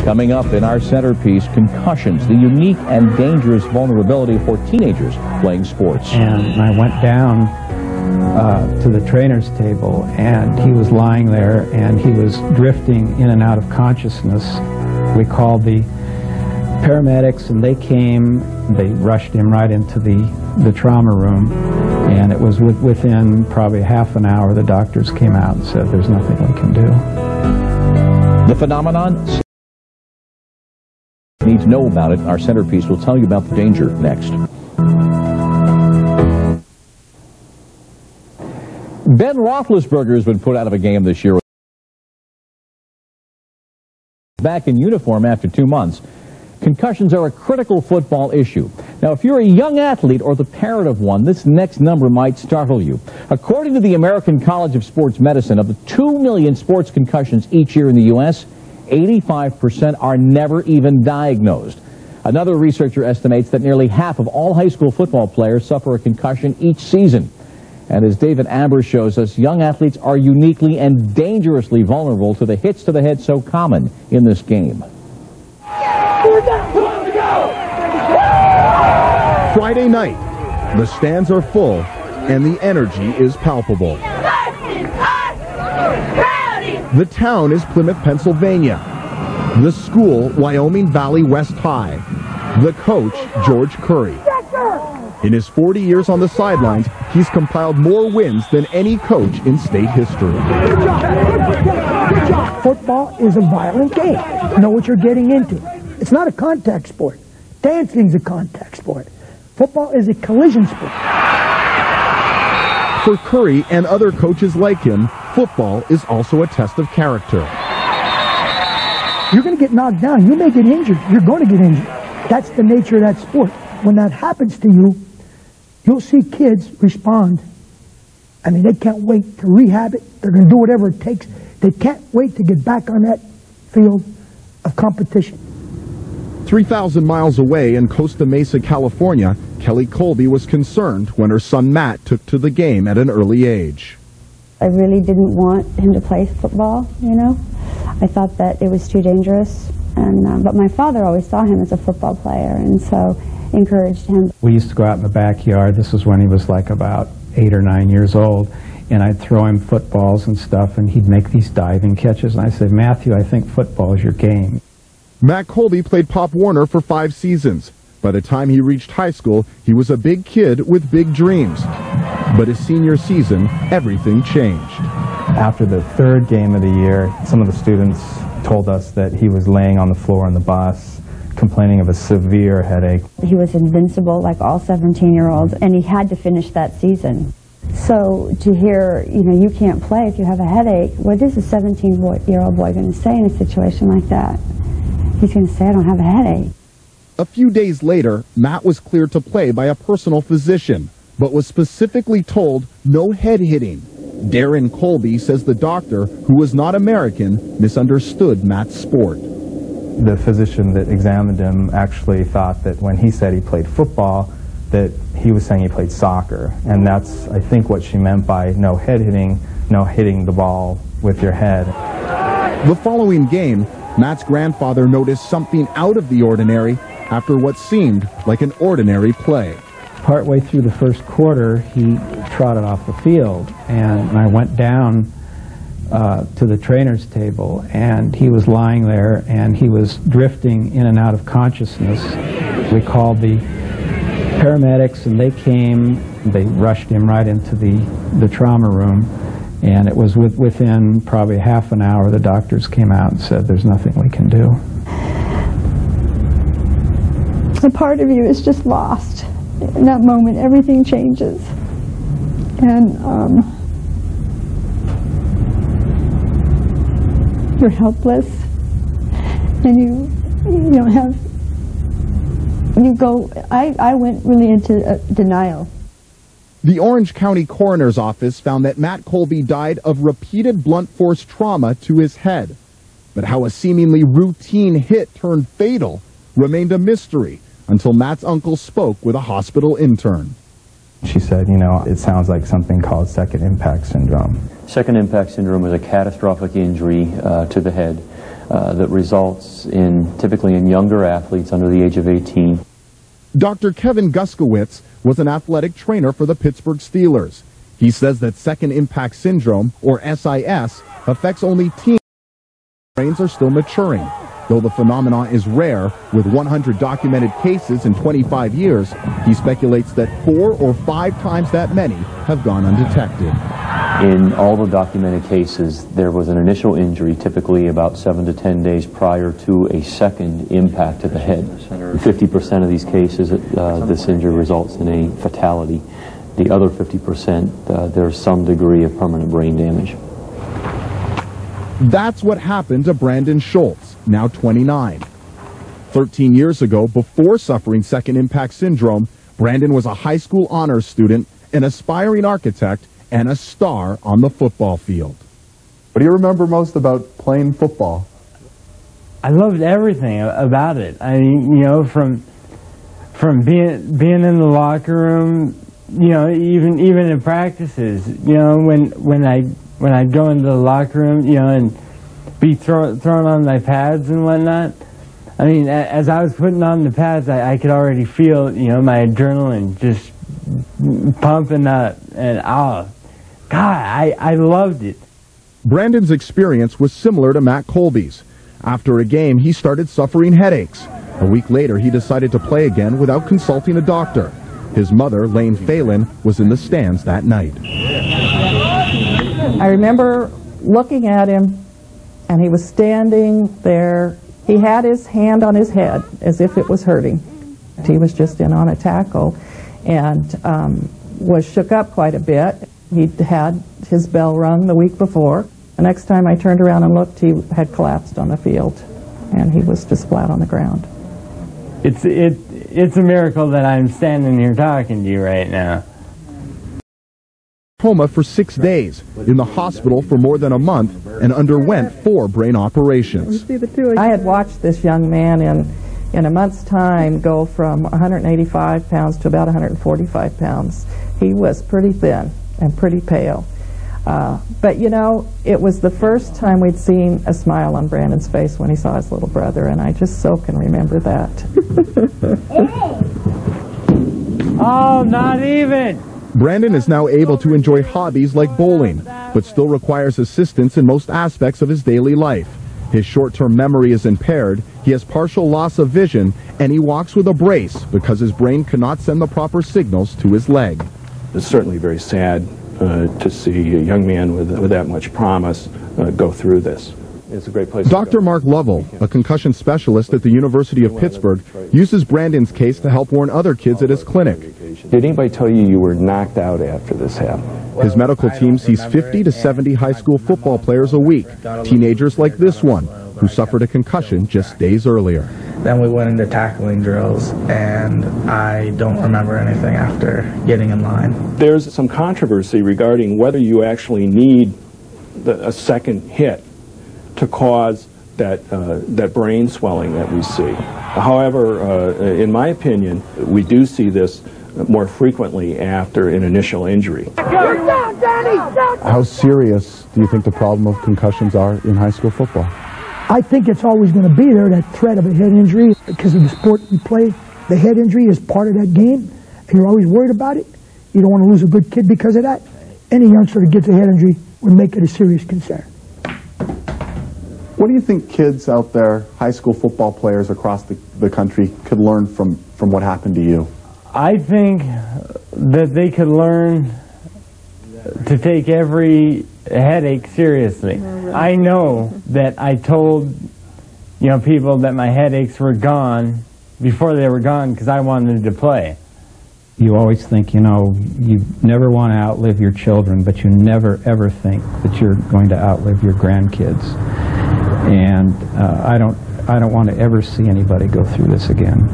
Coming up in our centerpiece, concussions, the unique and dangerous vulnerability for teenagers playing sports. And I went down to the trainer's table, and he was lying there, and he was drifting in and out of consciousness. We called the paramedics, and they came. They rushed him right into the trauma room, and it was within probably half an hour the doctors came out and said there's nothing we can do. The phenomenon? Need to know about it. Our centerpiece will tell you about the danger next. Ben Roethlisberger has been put out of a game this year. Back in uniform after 2 months. Concussions are a critical football issue. Now, if you're a young athlete or the parent of one, this next number might startle you. According to the American College of Sports Medicine, of the 2 million sports concussions each year in the U.S., 85% are never even diagnosed. Another researcher estimates that nearly half of all high school football players suffer a concussion each season. And as David Amber shows us, young athletes are uniquely and dangerously vulnerable to the hits to the head so common in this game. Friday night, the stands are full and the energy is palpable. The town is Plymouth, Pennsylvania. The school, Wyoming Valley West High. The coach, George Curry. In his 40 years on the sidelines, he's compiled more wins than any coach in state history. Good job. Good job. Football is a violent game. Know what you're getting into. It's not a contact sport. Dancing's a contact sport. Football is a collision sport. For Curry and other coaches like him, football is also a test of character. You're going to get knocked down. You may get injured. You're going to get injured. That's the nature of that sport. When that happens to you, you'll see kids respond. I mean, they can't wait to rehab it. They're going to do whatever it takes. They can't wait to get back on that field of competition. 3,000 miles away in Costa Mesa, California, Kelly Colby was concerned when her son Matt took to the game at an early age. I really didn't want him to play football, you know. I thought that it was too dangerous, and but my father always saw him as a football player, and so encouraged him. We used to go out in the backyard. This was when he was like about 8 or 9 years old, and I'd throw him footballs and stuff, and he'd make these diving catches, and I said, Matthew, I think football is your game. Matt Colby played Pop Warner for 5 seasons. By the time he reached high school, he was a big kid with big dreams. But his senior season, everything changed. After the 3rd game of the year, some of the students told us that he was laying on the floor on the bus, complaining of a severe headache. He was invincible like all 17-year-olds, and he had to finish that season. So to hear, you know, you can't play if you have a headache, what is a 17-year-old boy going to say in a situation like that? He's going to say, I don't have a headache. A few days later, Matt was cleared to play by a personal physician, but was specifically told no head hitting. Darren Colby says the doctor, who was not American, misunderstood Matt's sport. The physician that examined him actually thought that when he said he played football, that he was saying he played soccer. And that's, I think, what she meant by no head hitting, no hitting the ball with your head. The following game, Matt's grandfather noticed something out of the ordinary after what seemed like an ordinary play. Partway through the first quarter, he trotted off the field, and I went down to the trainer's table, and he was lying there, and he was drifting in and out of consciousness. We called the paramedics, and they came. They rushed him right into the trauma room, and it was within probably half an hour the doctors came out and said there's nothing we can do. A part of you is just lost. In that moment, everything changes. And you're helpless. And you don't have, you go, I went really into denial. The Orange County Coroner's Office found that Matt Colby died of repeated blunt force trauma to his head. But how a seemingly routine hit turned fatal remained a mystery until Matt's uncle spoke with a hospital intern. She said, you know, it sounds like something called second impact syndrome. Second impact syndrome is a catastrophic injury to the head that results in typically in younger athletes under the age of 18. Dr. Kevin Guskowitz was an athletic trainer for the Pittsburgh Steelers. He says that second impact syndrome, or SIS, affects only teens. Brains are still maturing. Though the phenomenon is rare, with 100 documented cases in 25 years, he speculates that 4 or 5 times that many have gone undetected. In all the documented cases, there was an initial injury, typically about 7 to 10 days prior to a second impact to the head. In 50% of these cases, this injury results in a fatality. The other 50%, there's some degree of permanent brain damage. That's what happened to Brandon Schultz, now 29. 13 years ago, before suffering second impact syndrome, Brandon was a high school honors student, an aspiring architect, and a star on the football field. What do you remember most about playing football? I loved everything about it. I mean, you know, from being in the locker room, you know, even in practices, you know, when I'd go into the locker room, you know, and be thrown on my pads and whatnot. I mean, as I was putting on the pads, I could already feel, you know, my adrenaline just pumping up, and oh, God, I loved it. Brandon's experience was similar to Matt Colby's. After a game, he started suffering headaches. A week later, he decided to play again without consulting a doctor. His mother, Lane Phelan, was in the stands that night. I remember looking at him, and he was standing there. He had his hand on his head as if it was hurting. He was just in on a tackle and was shook up quite a bit. He'd had his bell rung the week before. The next time I turned around and looked, he had collapsed on the field, and he was just flat on the ground. It's a miracle that I'm standing here talking to you right now. Coma for 6 days, in the hospital for more than a month, and underwent 4 brain operations. I had watched this young man in a month's time go from 185 pounds to about 145 pounds. He was pretty thin and pretty pale. But, you know, it was the first time we'd seen a smile on Brandon's face when he saw his little brother, and I just so can remember that. Oh, not even! Brandon is now able to enjoy hobbies like bowling, but still requires assistance in most aspects of his daily life. His short-term memory is impaired, he has partial loss of vision, and he walks with a brace because his brain cannot send the proper signals to his leg. It's certainly very sad to see a young man with that much promise go through this. It's a great place to Dr. go. Mark Lovell, a concussion specialist at the University of Pittsburgh, uses Brandon's case to help warn other kids at his clinic. Did anybody tell you you were knocked out after this happened? His medical team sees 50 to 70 high school football players a week, teenagers like this one, who suffered a concussion just days earlier. Then we went into tackling drills, and I don't remember anything after getting in line. There's some controversy regarding whether you actually need a second hit to cause that brain swelling that we see. However, in my opinion, we do see this more frequently after an initial injury. How serious do you think the problem of concussions are in high school football? I think it's always going to be there, that threat of a head injury, because of the sport we play. The head injury is part of that game, and you're always worried about it. You don't want to lose a good kid because of that. Any youngster that gets a head injury would make it a serious concern. What do you think kids out there, high school football players across the country, could learn from what happened to you? I think that they could learn to take every headache seriously. I know that I told, you know, people that my headaches were gone before they were gone because I wanted to play. You always think, you know, you never want to outlive your children, but you never ever think that you're going to outlive your grandkids. And I don't want to ever see anybody go through this again.